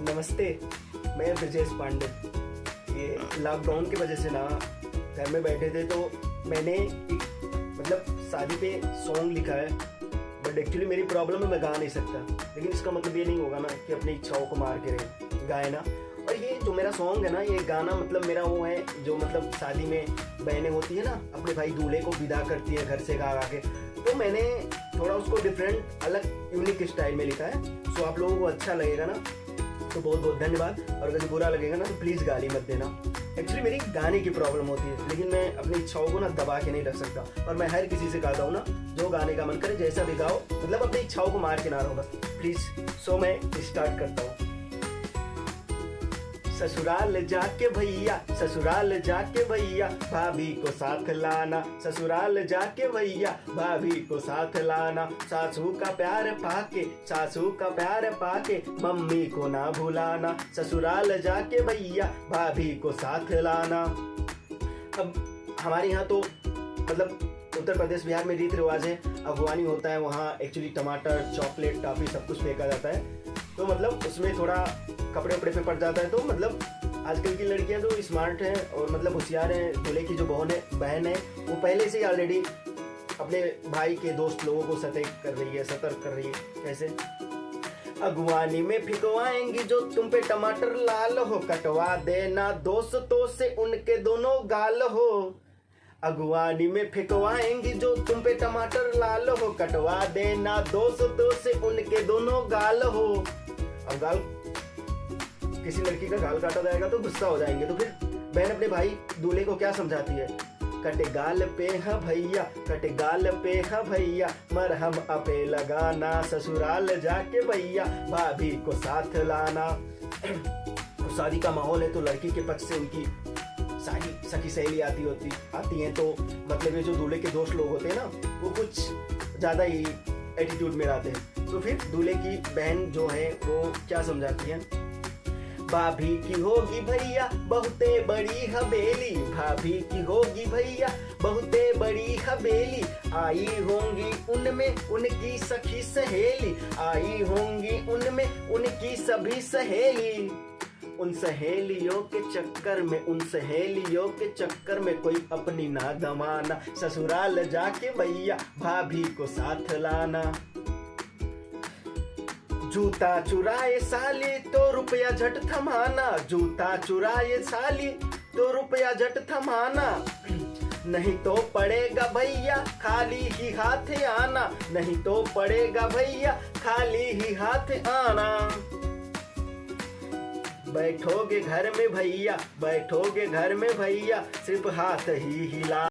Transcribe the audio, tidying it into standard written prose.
नमस्ते, मैं ब्रजेश पांडे। ये लॉकडाउन की वजह से ना घर में बैठे थे तो मैंने एक शादी पे सॉन्ग लिखा है। बट एक्चुअली मेरी प्रॉब्लम है, मैं गा नहीं सकता। लेकिन इसका मतलब ये नहीं होगा ना कि अपनी इच्छाओं को मार के गाए ना। और ये जो मेरा सॉन्ग है ना, ये गाना मेरा वो है जो शादी में बहनें होती है ना, अपने भाई दूल्हे को विदा करती है घर से गा के। तो मैंने थोड़ा उसको डिफरेंट अलग यूनिक स्टाइल में लिखा है। सो आप लोगों को अच्छा लगेगा ना तो बहुत बहुत धन्यवाद। और अगर बुरा लगेगा ना तो प्लीज़ गाली मत देना। एक्चुअली मेरी गाने की प्रॉब्लम होती है, लेकिन मैं अपनी इच्छाओं को ना दबा के नहीं रख सकता। और मैं हर किसी से कहता हूँ ना, जो गाने का मन करे जैसा भी गाओ, अपनी इच्छाओं को मार के ना रहो बस प्लीज़। सो मैं स्टार्ट करता हूँ। ससुराल जाके भैया, ससुराल जाके भैया, भाभी को साथ लाना। ससुराल जाके भैया, भाभी को साथ लाना। सासू का प्यार पाके, सासू का प्यार पाके, मम्मी को ना भुलाना। ससुराल जाके भैया, भाभी को साथ लाना। अब हमारे यहाँ तो उत्तर प्रदेश बिहार में रीति रिवाज है, अगवानी होता है। वहाँ एक्चुअली टमाटर, चॉकलेट, टॉफी सब कुछ फेंका जाता है। तो उसमें थोड़ा कपड़े वपड़े पे पड़ जाता है। तो आजकल की लड़कियां जो स्मार्ट हैं और होशियार हैं, दूल्हे की जो बहन है वो पहले से ही ऑलरेडी अपने भाई के दोस्त लोगों को सतर्क कर रही है। कैसे? अगवानी में फिकवाएंगी जो तुम पे टमाटर लाल हो, कटवा देना दोस्तों से उनके दोनों गाल हो। अगवानी में फिकवाएंगी जो तुम पे टमाटर लाल हो, कटवा देना दोस्तों से उनके दोनों गाल हो। अब गाल, किसी लड़की का गाल काटा जाएगा तो गुस्सा हो जाएंगे। तो फिर बहन अपने भाई दूल्हे को क्या समझाती है? कटे गाल पे है भैया, कटे गाल पे है भैया, मरहम अपे लगाना। ससुराल जाके भैया, भाभी को साथ लाना। तो शादी का माहौल है तो लड़की के पक्ष से उनकी सारी सखी सहेली आती हैं। तो ये जो दूल्हे के दोस्त लोग होते हैं ना, वो कुछ ज़्यादा ही एटीट्यूड में रहते हैं। तो फिर दूल्हे की बहन जो है वो क्या समझाती है? भाभी की होगी भैया बहुते बड़ी हवेली, भाभी की होगी भैया बहुते बड़ी हवेली। आई होंगी उनमें उनकी सखी सहेली, आई होंगी उनमें उनकी सभी सहेली। उन सहेलियों के चक्कर में कोई अपनी ना गंवाना। ससुराल जाके भैया, भाभी को साथ लाना। जूता चुराए साली तो रुपया झट थमाना, जूता चुराए साली तो रुपया झट थमाना। नहीं तो पड़ेगा भैया खाली ही हाथ आना, नहीं तो पड़ेगा भैया खाली ही हाथ आना। बैठोगे घर में भैया, बैठोगे घर में भैया, सिर्फ हाथ ही हिला।